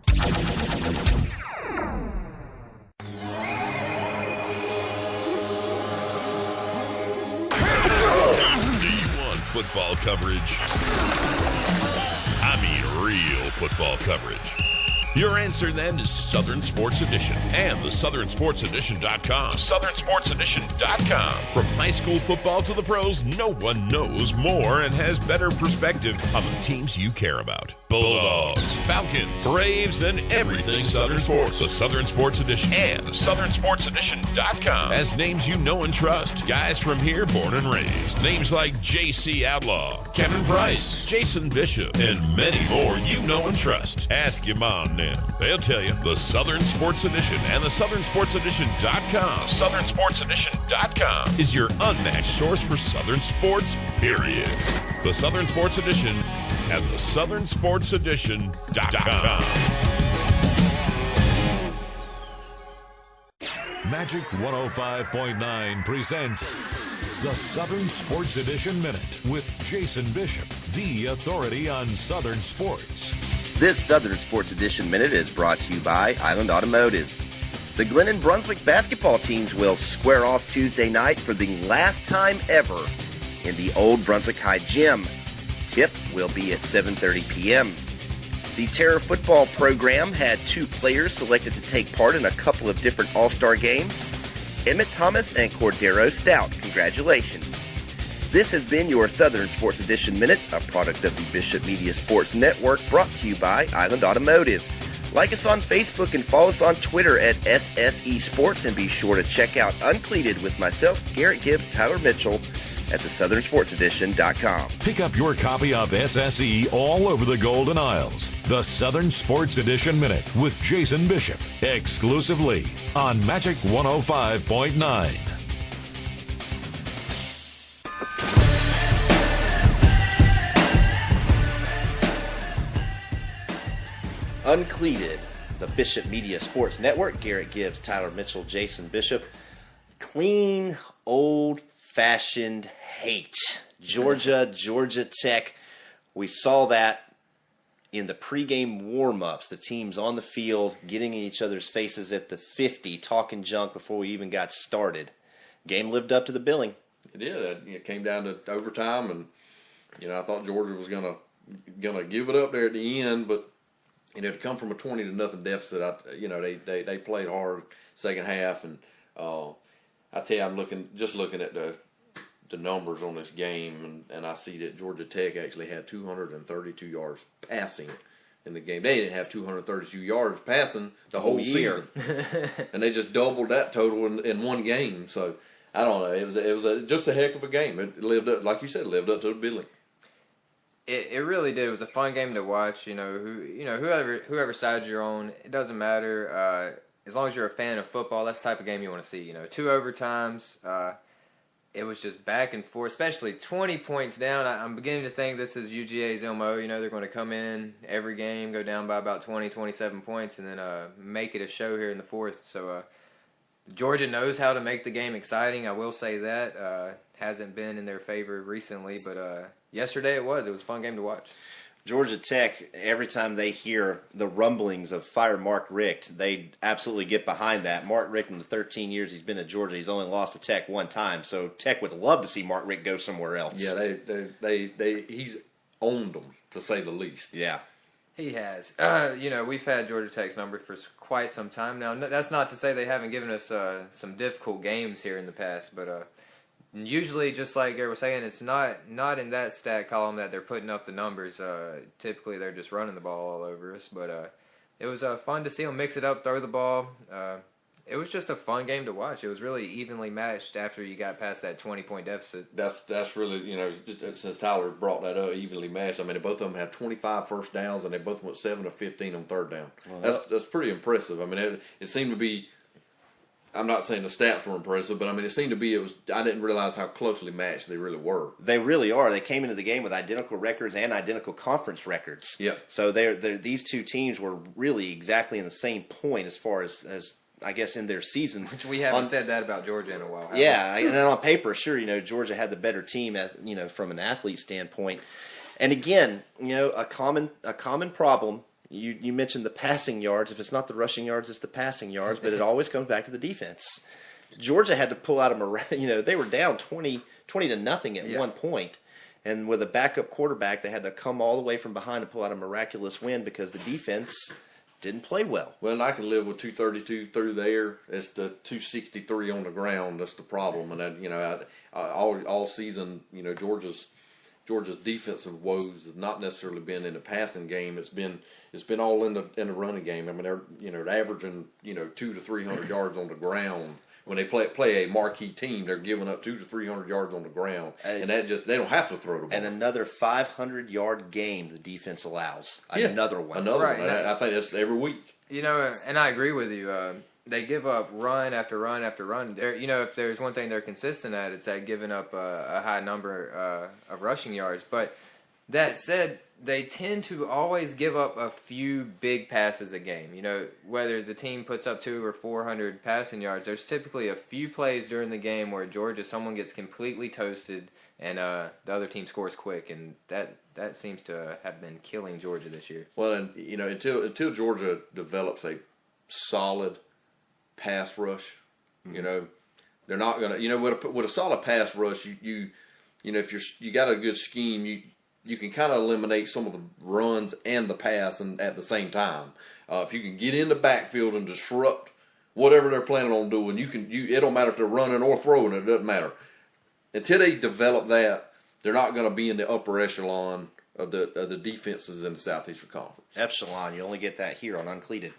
D1 football coverage. I mean real football coverage. Your answer then is Southern Sports Edition and the SouthernSportsEdition.com. SouthernSportsEdition.com. From high school football to the pros, no one knows more and has better perspective on the teams you care about. Bulldogs, Falcons, Braves, and everything Southern Sports. The Southern Sports Edition and the SouthernSportsEdition.com has names you know and trust. Guys from here born and raised. Names like J.C. Outlaw, Kevin Price, Jason Bishop, and many more you know and trust. Ask your mom now. They'll tell you. The Southern Sports Edition and the SouthernSportsEdition.com. SouthernSportsEdition.com is your unmatched source for Southern sports, period. The Southern Sports Edition at the SouthernSportsEdition.com. Magic 105.9 presents the Southern Sports Edition Minute with Jason Bishop, the authority on Southern sports. This Southern Sports Edition Minute is brought to you by Island Automotive. The Glen and Brunswick basketball teams will square off Tuesday night for the last time ever in the old Brunswick High Gym. Tip will be at 7:30 p.m. The Terror football program had 2 players selected to take part in a couple of different all-star games. Emmett Thomas and Cordero Stout. Congratulations. This has been your Southern Sports Edition Minute, a product of the Bishop Media Sports Network, brought to you by Island Automotive. Like us on Facebook and follow us on Twitter at SSE Sports, and be sure to check out UnCleated with myself, Garrett Gibbs, Tyler Mitchell, at thesouthernsportsedition.com. Pick up your copy of SSE all over the Golden Isles. The Southern Sports Edition Minute with Jason Bishop, exclusively on Magic 105.9. UnCleated, the Bishop Media Sports Network. Garrett Gibbs, Tyler Mitchell, Jason Bishop. Clean, old-fashioned hate. Georgia Tech. We saw that in the pregame warm-ups. The teams on the field getting in each other's faces at the 50, talking junk before we even got started. Game lived up to the billing. It did. It came down to overtime, and I thought Georgia was gonna give it up there at the end, but to come from a 20-0 deficit, they played hard second half, and I tell you, I'm looking at the numbers on this game, and I see that Georgia Tech actually had 232 yards passing in the game. They didn't have 232 yards passing the whole season, and they just doubled that total in one game. So I don't know. It was just a heck of a game. It lived up, like you said, lived up to the billing. It really did. It was a fun game to watch. Whoever side you're on, it doesn't matter. As long as you're a fan of football, that's the type of game you want to see. 2 overtimes. It was just back and forth, especially 20 points down. I'm beginning to think this is UGA's MO. They're going to come in every game, go down by about 20, 27 points, and then make it a show here in the fourth. So Georgia knows how to make the game exciting. I will say that. Hasn't been in their favor recently, but yesterday it was. It was a fun game to watch. Georgia Tech, every time they hear the rumblings of fire Mark Richt, they absolutely get behind that. Mark Richt, in the 13 years he's been at Georgia, he's only lost to Tech one time. So Tech would love to see Mark Richt go somewhere else. Yeah, he's owned them, to say the least. Yeah. He has. We've had Georgia Tech's number for quite some time now. That's not to say they haven't given us some difficult games here in the past, but usually, just like I was saying, it's not in that stat column that they're putting up the numbers. Typically, they're just running the ball all over us. But it was fun to see them mix it up, throw the ball. It was just a fun game to watch. It was really evenly matched after you got past that 20-point deficit. That's really, since Tyler brought that up, evenly matched. I mean, both of them had 25 first downs, and they both went 7 of 15 on third down. Well, that's pretty impressive. I mean, it seemed to be. I'm not saying the stats were impressive, but I mean, it seemed to be. I didn't realize how closely matched they really were. They really are. They came into the game with identical records and identical conference records. Yeah. So these two teams were really exactly in the same point as far as I guess in their seasons. Which we haven't said that about Georgia in a while. Yeah, and then on paper, sure, Georgia had the better team, from an athlete standpoint. And again, a common problem. You mentioned the passing yards. If it's not the rushing yards, it's the passing yards. But it always comes back to the defense. Georgia had to pull out they were down 20-0 at one point. And with a backup quarterback, they had to come all the way from behind and pull out a miraculous win because the defense didn't play well. Well, and I can live with 232 through the air. It's the 263 on the ground that's the problem. And all season, Georgia's defensive woes has not necessarily been in the passing game. It's been all in the running game. I mean, they're averaging 200 to 300 yards on the ground. When they play a marquee team, they're giving up 200 to 300 yards on the ground, and they don't have to throw the ball. And another 500-yard game the defense allows. Another one. Right. I think that's every week. And I agree with you. They give up run after run after run. If there's one thing they're consistent at, it's at giving up a high number of rushing yards. But that said, they tend to always give up a few big passes a game. Whether the team puts up 200 or 400 passing yards, there's typically a few plays during the game where someone gets completely toasted and the other team scores quick, and that seems to have been killing Georgia this year. Well, and until Georgia develops a solid pass rush, they're not gonna. With a solid pass rush, if you got a good scheme, you can kind of eliminate some of the runs and the pass at the same time. If you can get in the backfield and disrupt whatever they're planning on doing, it don't matter if they're running or throwing. It doesn't matter until they develop that. They're not going to be in the upper echelon of the defenses in the Southeastern Conference. Epsilon, you only get that here on UnCleated.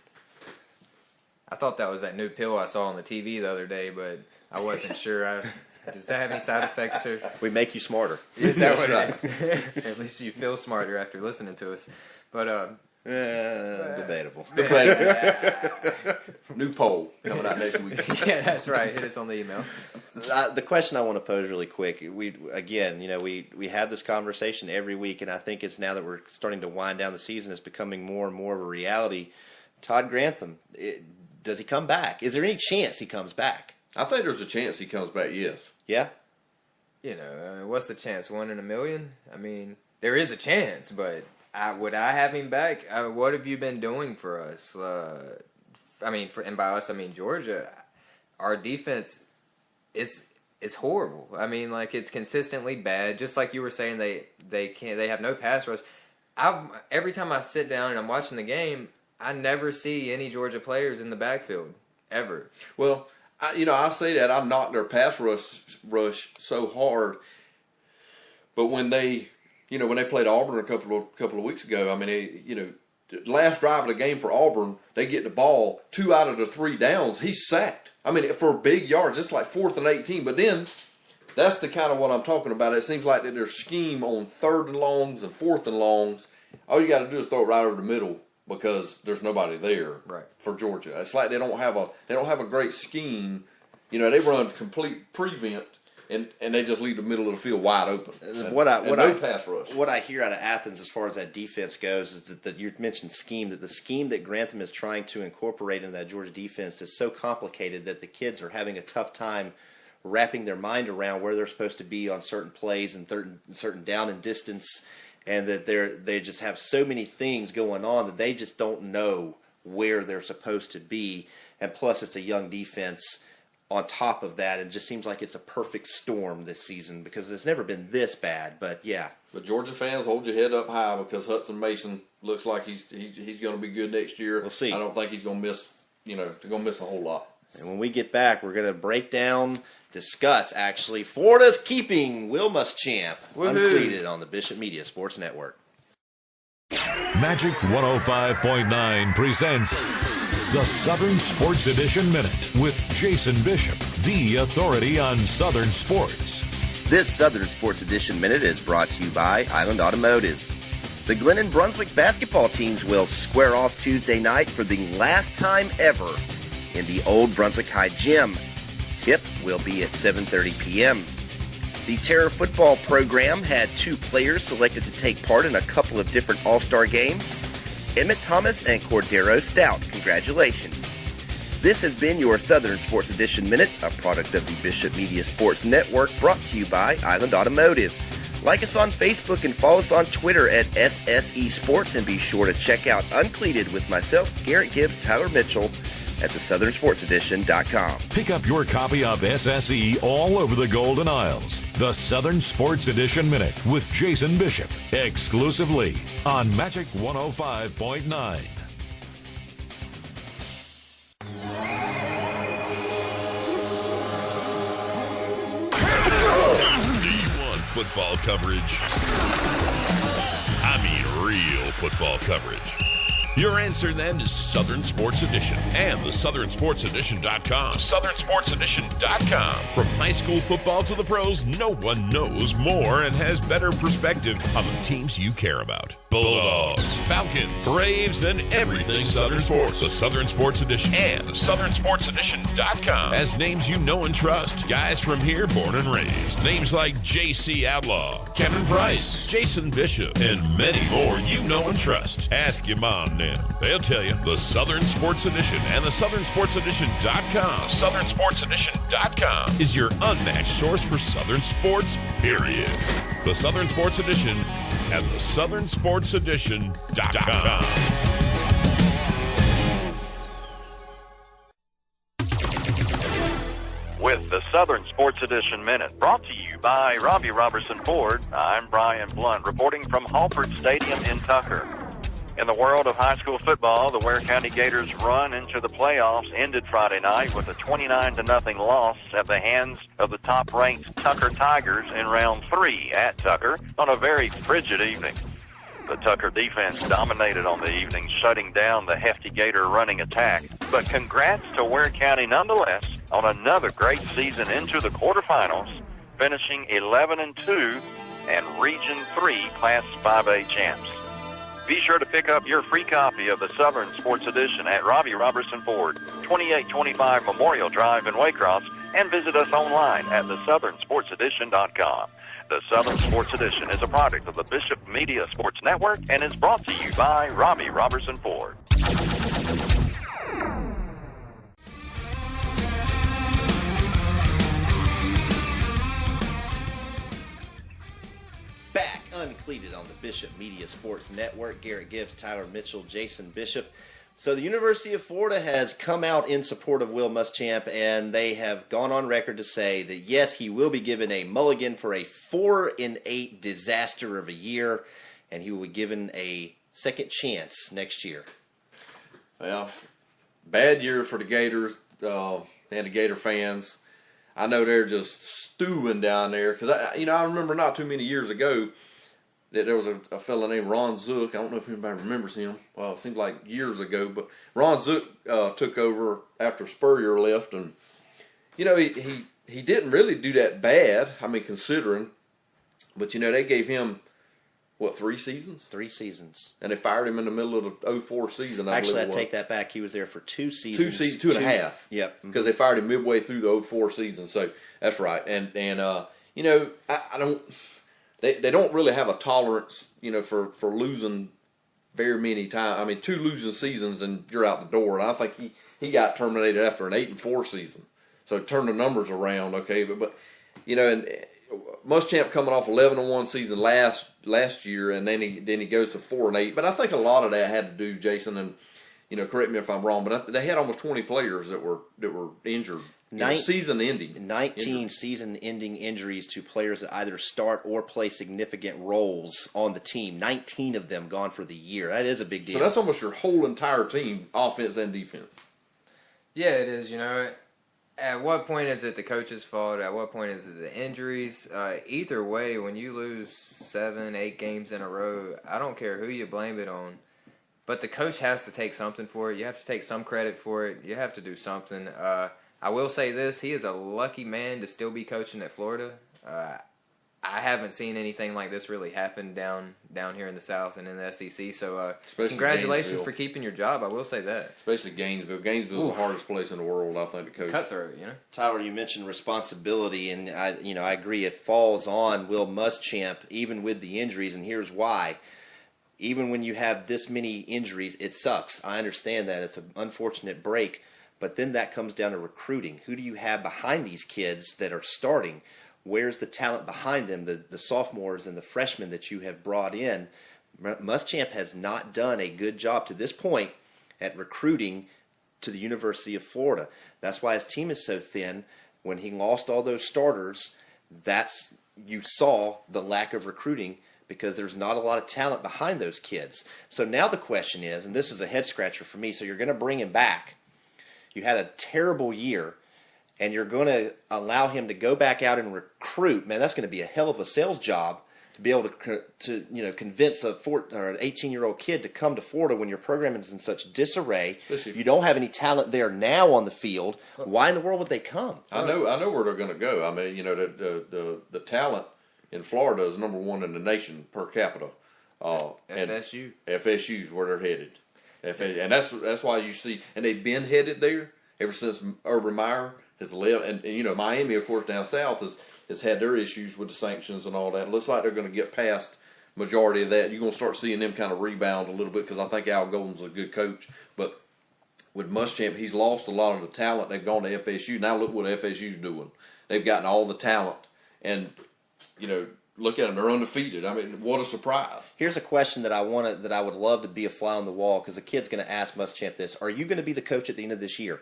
I thought that was that new pill I saw on the TV the other day, but I wasn't sure. Does that have any side effects too? We make you smarter. Is that what it is? At least you feel smarter after listening to us. But debatable. New poll coming out next week. Yeah, that's right. Hit us on the email. The question I want to pose really quick. We have this conversation every week, and I think it's now that we're starting to wind down the season, it's becoming more and more of a reality. Todd Grantham, does he come back? Is there any chance he comes back? I think there's a chance he comes back, yes. Yeah? What's the chance? 1 in a million? I mean, there is a chance, but would I have him back? What have you been doing for us? And by us, I mean Georgia. Our defense is horrible. I mean, it's consistently bad. Just like you were saying, they have no pass rush. Every time I sit down and I'm watching the game, I never see any Georgia players in the backfield ever. Well, I say that I knocked their pass rush so hard, but when they played Auburn a couple of weeks ago, I mean, the last drive of the game for Auburn, they get the ball 2 out of the 3 downs. He's sacked. I mean, for big yards, it's like 4th and 18. But then that's the kind of what I'm talking about. It seems like that their scheme on 3rd and longs and 4th and longs, all you got to do is throw it right over the middle, because there's nobody there for Georgia. It's like they don't have a great scheme. They run complete prevent and they just leave the middle of the field wide open. No pass rush. What I hear out of Athens as far as that defense goes is that you mentioned scheme, that the scheme that Grantham is trying to incorporate into that Georgia defense is so complicated that the kids are having a tough time wrapping their mind around where they're supposed to be on certain plays and certain down and distance. And that they just have so many things going on that they just don't know where they're supposed to be. And plus, it's a young defense on top of that. It just seems like it's a perfect storm this season because it's never been this bad. But yeah. But Georgia fans, hold your head up high because Hudson Mason looks like he's going to be good next year. We'll see. I don't think he's going to miss a whole lot. And when we get back, we're going to break down, discuss, actually, Florida's keeping Will Muschamp uncleated on the Bishop Media Sports Network. Magic 105.9 presents the Southern Sports Edition Minute with Jason Bishop, the authority on Southern sports. This Southern Sports Edition Minute is brought to you by Island Automotive. The Glen and Brunswick basketball teams will square off Tuesday night for the last time ever in the old Brunswick High Gym. Tip will be at 7:30 p.m. The Terror football program had 2 players selected to take part in a couple of different all-star games. Emmett Thomas and Cordero Stout. Congratulations. This has been your Southern Sports Edition Minute, a product of the Bishop Media Sports Network, brought to you by Island Automotive. Like us on Facebook and follow us on Twitter at SSE Sports, and be sure to check out UnCleated with myself, Garrett Gibbs, Tyler Mitchell, at theSouthernSportsEdition.com. Pick up your copy of SSE all over the Golden Isles. The Southern Sports Edition Minute with Jason Bishop, exclusively on Magic 105.9. D1 football coverage. I mean real football coverage. Your answer then is Southern Sports Edition and the SouthernSportsEdition.com. SouthernSportsEdition.com. From high school football to the pros, no one knows more and has better perspective on the teams you care about. Bulldogs, Falcons, Braves, and everything Southern Sports. The Southern Sports Edition and the SouthernSportsEdition.com has names you know and trust. Guys from here born and raised. Names like J.C. Outlaw, Kevin Price, Jason Bishop, and many more you know and trust. Ask your mom now. They'll tell you. The Southern Sports Edition and the SouthernSportsEdition.com. SouthernSportsEdition.com is your unmatched source for Southern sports, period. The Southern Sports Edition at the SouthernSportsEdition.com. With the Southern Sports Edition Minute, brought to you by Robbie Robertson Ford, I'm Brian Blunt, reporting from Halford Stadium in Tucker. In the world of high school football, the Ware County Gators' run into the playoffs ended Friday night with a 29-0 loss at the hands of the top-ranked Tucker Tigers in round 3 at Tucker on a very frigid evening. The Tucker defense dominated on the evening, shutting down the hefty Gator running attack. But congrats to Ware County nonetheless on another great season into the quarterfinals, finishing 11-2 and Region 3 Class 5A champs. Be sure to pick up your free copy of the Southern Sports Edition at Robbie Robertson Ford, 2825 Memorial Drive in Waycross, and visit us online at theSouthernSportsEdition.com. The Southern Sports Edition is a product of the Bishop Media Sports Network and is brought to you by Robbie Robertson Ford. Back uncleated on the Bishop Media Sports Network. Garrett Gibbs, Tyler Mitchell, Jason Bishop. So the University of Florida has come out in support of Will Muschamp, and they have gone on record to say that, yes, he will be given a mulligan for a 4-8 disaster of a year, and he will be given a second chance next year. Well, bad year for the Gators and the Gator fans. I know they're just stewing down there because I remember not too many years ago that there was a fellow named Ron Zook. I don't know if anybody remembers him. Well, it seemed like years ago, but Ron Zook took over after Spurrier left, and he didn't really do that bad. I mean, considering, but they gave him 3 seasons? 3 seasons. And they fired him in the middle of the 04 season. Actually, I take that back. He was there for 2 seasons. Two and a half. Yep. Because they fired him midway through the 04 season. So that's right. And I don't. They don't really have a tolerance, for losing very many times. I mean, 2 losing seasons and you're out the door. And I think he got terminated after an 8-4 season. So turn the numbers around, okay. But and Muschamp coming off 11-1 season last year, and then he goes to 4-8. But I think a lot of that had to do, Jason, and correct me if I'm wrong, but they had almost 20 players that were injured. Season-ending. 19 season-ending injuries to players that either start or play significant roles on the team. 19 of them gone for the year. That is a big deal. So that's almost your whole entire team, offense and defense. Yeah, it is. At what point is it the coach's fault? At what point is it the injuries? Either way, when you lose 7, 8 games in a row, I don't care who you blame it on, but the coach has to take something for it. You have to take some credit for it. You have to do something. I will say this, he is a lucky man to still be coaching at Florida. I haven't seen anything like this really happen down here in the South and in the SEC. So congratulations Gainesville. For keeping your job. I will say that. Especially Gainesville. Gainesville's the hardest place in the world, I think, to coach. Cutthroat, you know. Tyler, you mentioned responsibility, and I agree. It falls on Will Muschamp, even with the injuries, and here's why. Even when you have this many injuries, it sucks. I understand that. It's an unfortunate break. But then that comes down to recruiting. Who do you have behind these kids that are starting? Where's the talent behind them, the sophomores and the freshmen that you have brought in? Muschamp has not done a good job to this point at recruiting to the University of Florida. That's why his team is so thin. When he lost all those starters, you saw the lack of recruiting because there's not a lot of talent behind those kids. So now the question is, and this is a head scratcher for me, so you're going to bring him back. You had a terrible year. And you're going to allow him to go back out and recruit. Man, that's going to be a hell of a sales job to be able to convince an 18-year-old kid to come to Florida when your program is in such disarray. You don't have any talent there now on the field. Why in the world would they come? I know where they're going to go. I mean, the talent in Florida is number 1 in the nation per capita. FSU's where they're headed. And that's why you see, and they've been headed there ever since Urban Meyer has left, and Miami, of course, down south has had their issues with the sanctions and all that. It looks like they're going to get past majority of that. You're going to start seeing them kind of rebound a little bit because I think Al Golden's a good coach. But with Muschamp, he's lost a lot of the talent. They've gone to FSU. Now look what FSU's doing. They've gotten all the talent, and look at them. They're undefeated. I mean, what a surprise. Here's a question that I would love to be a fly on the wall because the kid's going to ask Muschamp this: are you going to be the coach at the end of this year?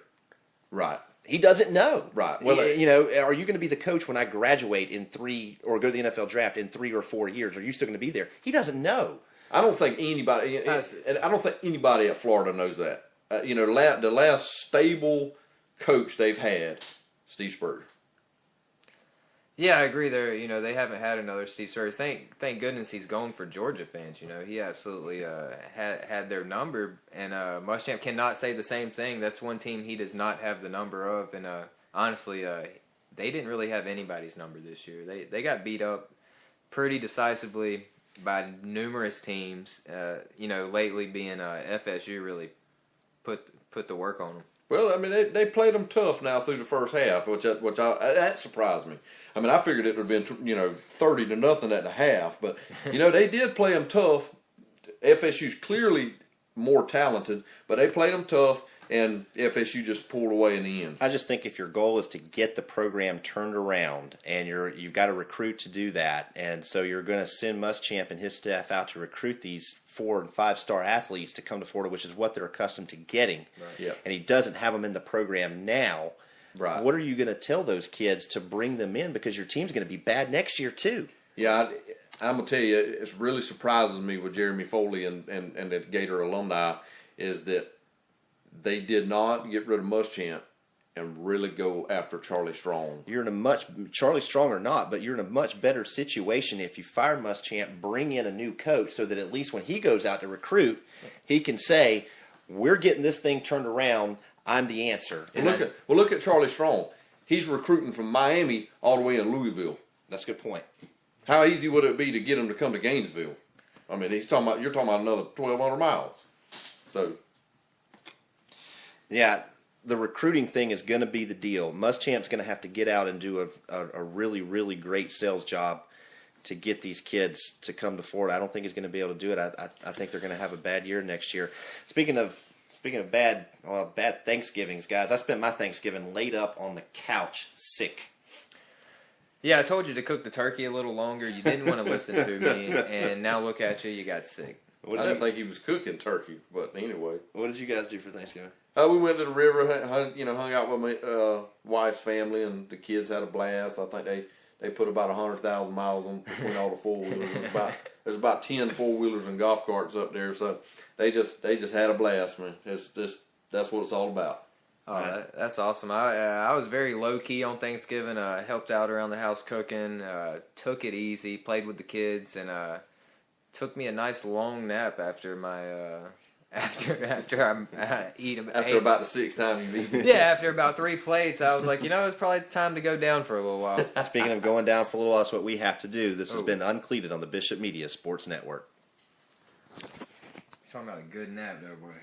Right. He doesn't know. Right. Well, are you going to be the coach when I graduate in 3 or go to the NFL draft in 3 or 4 years? Are you still going to be there? He doesn't know. I don't think anybody, and I don't think anybody at Florida knows that. The last stable coach they've had, Steve Spurrier. Yeah, I agree. They haven't had another Steve Spurrier. Thank goodness he's going for Georgia fans. He absolutely had their number, and Muschamp cannot say the same thing. That's one team he does not have the number of, and honestly, they didn't really have anybody's number this year. They got beat up pretty decisively by numerous teams. Lately being FSU really put the work on them. Well, I mean, they played them tough now through the first half, which that surprised me. I mean, I figured it would have been 30-0 at the half, but they did play them tough. FSU's clearly more talented, but they played them tough, and FSU just pulled away in the end. I just think if your goal is to get the program turned around, and you've got to recruit to do that, and so you're going to send Muschamp and his staff out to recruit these 4- and 5-star athletes to come to Florida, which is what they're accustomed to getting. Right. Yep. And he doesn't have them in the program now. Right. What are you going to tell those kids to bring them in? Because your team's going to be bad next year too. Yeah, I'm going to tell you, it really surprises me with Jeremy Foley and the Gator alumni is that they did not get rid of Muschamp and really go after Charlie Strong. Charlie Strong or not, but you're in a much better situation if you fire Muschamp, bring in a new coach so that at least when he goes out to recruit, he can say, we're getting this thing turned around, I'm the answer. Look at Charlie Strong. He's recruiting from Miami all the way in Louisville. That's a good point. How easy would it be to get him to come to Gainesville? I mean, you're talking about another 1,200 miles. So, yeah, the recruiting thing is going to be the deal. Muschamp's going to have to get out and do a really, really great sales job to get these kids to come to Florida. I don't think he's going to be able to do it. I think they're going to have a bad year next year. Speaking of bad Thanksgivings, guys, I spent my Thanksgiving laid up on the couch, sick. Yeah, I told you to cook the turkey a little longer. You didn't want to listen to me, and now look at you, you got sick. I didn't think he was cooking turkey, but anyway. What did you guys do for Thanksgiving? We went to the river, hung out with my wife's family, and the kids had a blast. I think they put about 100,000 miles on between all the four-wheelers. There's about 10 four-wheelers and golf carts up there, so they just had a blast, man. That's what it's all about. Oh, that's awesome. I was very low-key on Thanksgiving. Helped out around the house cooking. Took it easy. Played with the kids. And took me a nice long nap after my... After I eat them. After about the sixth time you've eaten. Yeah, after about 3 plates, I was like, it's probably time to go down for a little while. Speaking of going down for a little while, that's what we have to do. This has been UnCleated on the Bishop Media Sports Network. Talking about a good nap, though, boy.